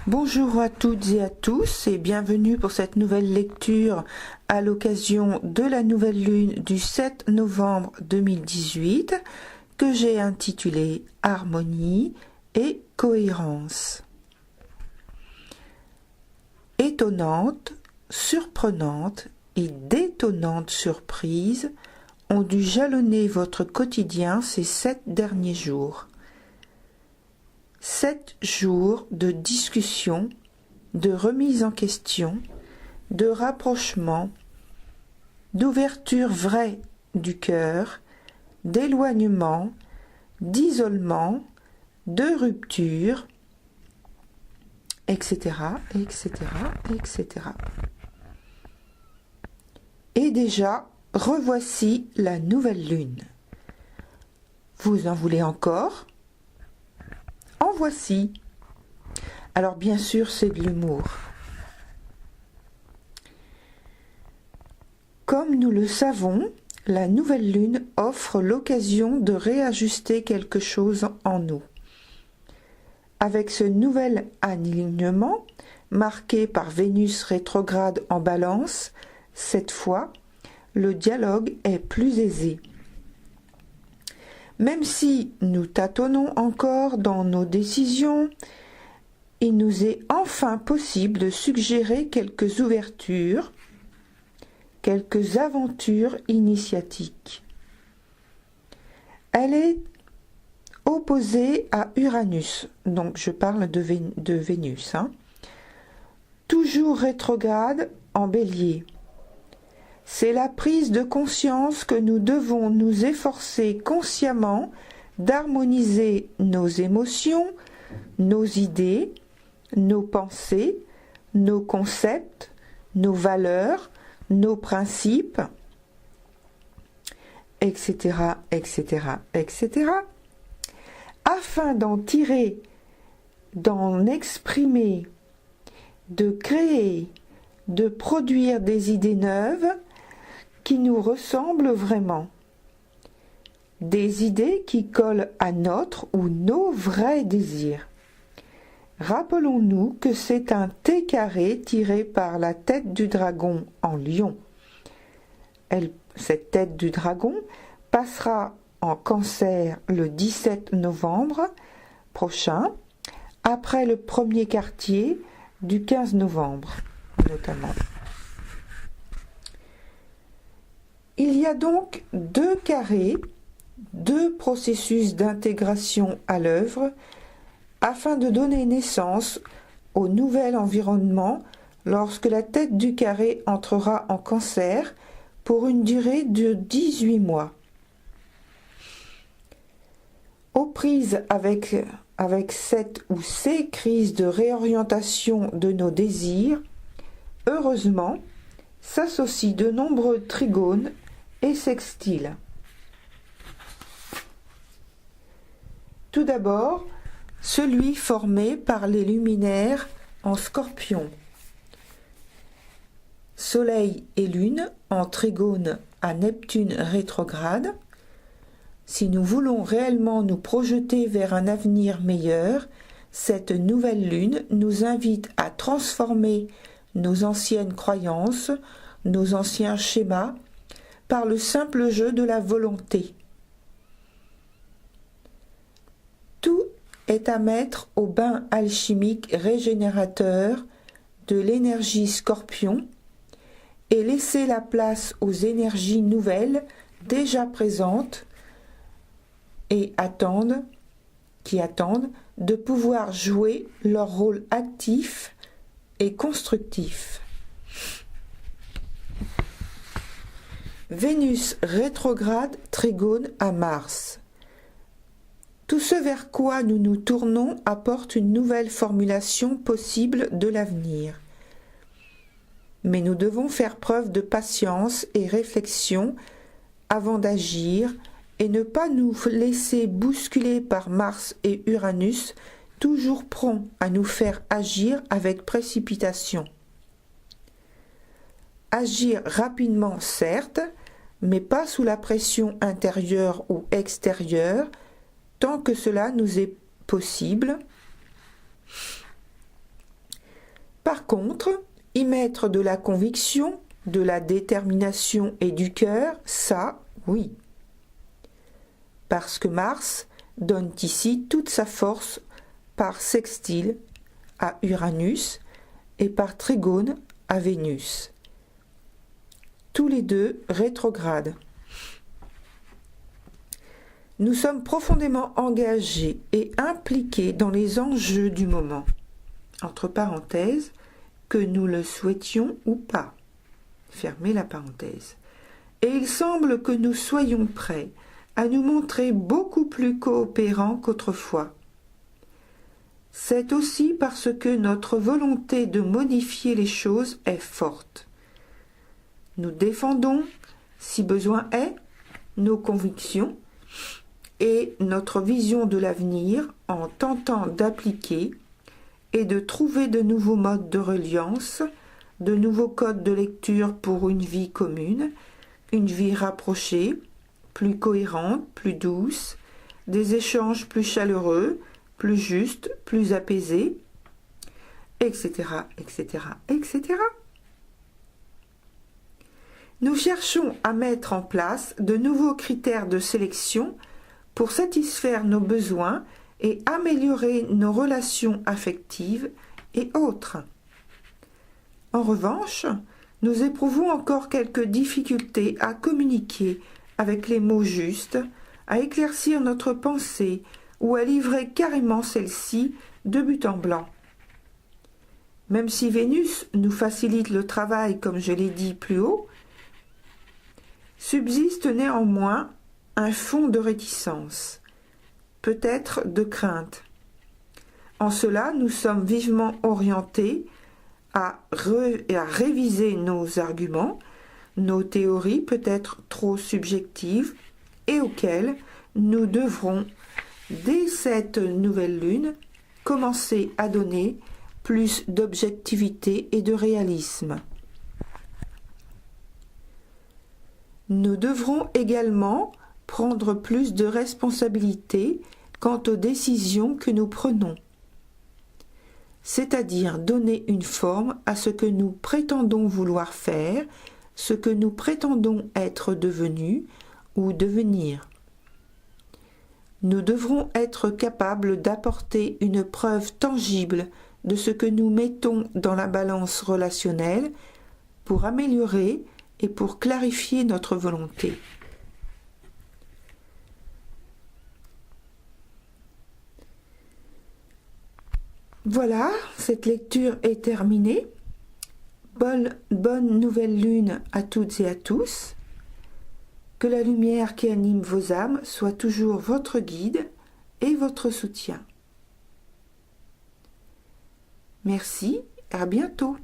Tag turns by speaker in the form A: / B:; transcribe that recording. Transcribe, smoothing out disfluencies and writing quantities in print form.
A: Bonjour à toutes et à tous et bienvenue pour cette nouvelle lecture à l'occasion de la nouvelle lune du 7 novembre 2018 que j'ai intitulée Harmonie et cohérence. Étonnante, surprenante et détonnante surprises ont dû jalonner votre quotidien ces 7 derniers jours. 7 jours de discussion, de remise en question, de rapprochement, d'ouverture vraie du cœur, d'éloignement, d'isolement, de rupture, etc., etc., etc. Et déjà, revoici la nouvelle lune. Vous en voulez encore ? En voici. Alors bien sûr, c'est de l'humour. Comme nous le savons, la nouvelle lune offre l'occasion de réajuster quelque chose en nous. Avec ce nouvel alignement, marqué par Vénus rétrograde en Balance, cette fois, le dialogue est plus aisé. Même si nous tâtonnons encore dans nos décisions, il nous est enfin possible de suggérer quelques ouvertures, quelques aventures initiatiques. Elle est opposée à Uranus, donc je parle de Vénus, toujours rétrograde en Bélier. C'est la prise de conscience que nous devons nous efforcer consciemment d'harmoniser nos émotions, nos idées, nos pensées, nos concepts, nos valeurs, nos principes, etc., etc., etc., afin d'en tirer, d'en exprimer, de créer, de produire des idées neuves qui nous ressemblent vraiment. Des idées qui collent à notre ou nos vrais désirs. Rappelons-nous que c'est un T carré tiré par la tête du dragon en lion. Cette tête du dragon passera en Cancer le 17 novembre prochain, après le premier quartier du 15 novembre notamment. Il y a donc 2 carrés, 2 processus d'intégration à l'œuvre afin de donner naissance au nouvel environnement lorsque la tête du carré entrera en Cancer pour une durée de 18 mois. Aux prises avec cette ou ces crises de réorientation de nos désirs, heureusement, s'associent de nombreux trigones et sextiles. Tout d'abord, celui formé par les luminaires en Scorpion. Soleil et Lune en trigone à Neptune rétrograde. Si nous voulons réellement nous projeter vers un avenir meilleur, cette nouvelle lune nous invite à transformer nos anciennes croyances, nos anciens schémas, par le simple jeu de la volonté. Tout est à mettre au bain alchimique régénérateur de l'énergie Scorpion et laisser la place aux énergies nouvelles déjà présentes et qui attendent de pouvoir jouer leur rôle actif et constructif. Vénus rétrograde trigone à Mars. Tout ce vers quoi nous nous tournons apporte une nouvelle formulation possible de l'avenir. Mais nous devons faire preuve de patience et réflexion avant d'agir et ne pas nous laisser bousculer par Mars et Uranus, toujours prompts à nous faire agir avec précipitation. Agir rapidement, certes, mais pas sous la pression intérieure ou extérieure, tant que cela nous est possible, Par contre, y mettre de la conviction, de la détermination et du cœur, ça, oui. Parce que Mars donne ici toute sa force par sextile à Uranus et par trigone à Vénus. Tous les deux rétrogrades. Nous sommes profondément engagés et impliqués dans les enjeux du moment, entre parenthèses, que nous le souhaitions ou pas. Fermez la parenthèse. Et il semble que nous soyons prêts à nous montrer beaucoup plus coopérants qu'autrefois. C'est aussi parce que notre volonté de modifier les choses est forte. Nous défendons, si besoin est, nos convictions et notre vision de l'avenir en tentant d'appliquer et de trouver de nouveaux modes de reliance, de nouveaux codes de lecture pour une vie commune, une vie rapprochée, plus cohérente, plus douce, des échanges plus chaleureux, plus justes, plus apaisés, etc., etc., etc. Nous cherchons à mettre en place de nouveaux critères de sélection pour satisfaire nos besoins et améliorer nos relations affectives et autres. En revanche, nous éprouvons encore quelques difficultés à communiquer avec les mots justes, à éclaircir notre pensée ou à livrer carrément celle-ci de but en blanc. Même si Vénus nous facilite le travail, comme je l'ai dit plus haut, subsiste néanmoins un fond de réticence, peut-être de crainte. En cela, nous sommes vivement orientés à réviser nos arguments, nos théories peut-être trop subjectives et auxquelles nous devrons, dès cette nouvelle lune, commencer à donner plus d'objectivité et de réalisme. Nous devrons également prendre plus de responsabilité quant aux décisions que nous prenons, c'est-à-dire donner une forme à ce que nous prétendons vouloir faire, ce que nous prétendons être devenus ou devenir. Nous devrons être capables d'apporter une preuve tangible de ce que nous mettons dans la balance relationnelle pour améliorer et pour clarifier notre volonté. Voilà, cette lecture est terminée. Bonne nouvelle lune à toutes et à tous. Que la lumière qui anime vos âmes soit toujours votre guide et votre soutien. Merci, à bientôt.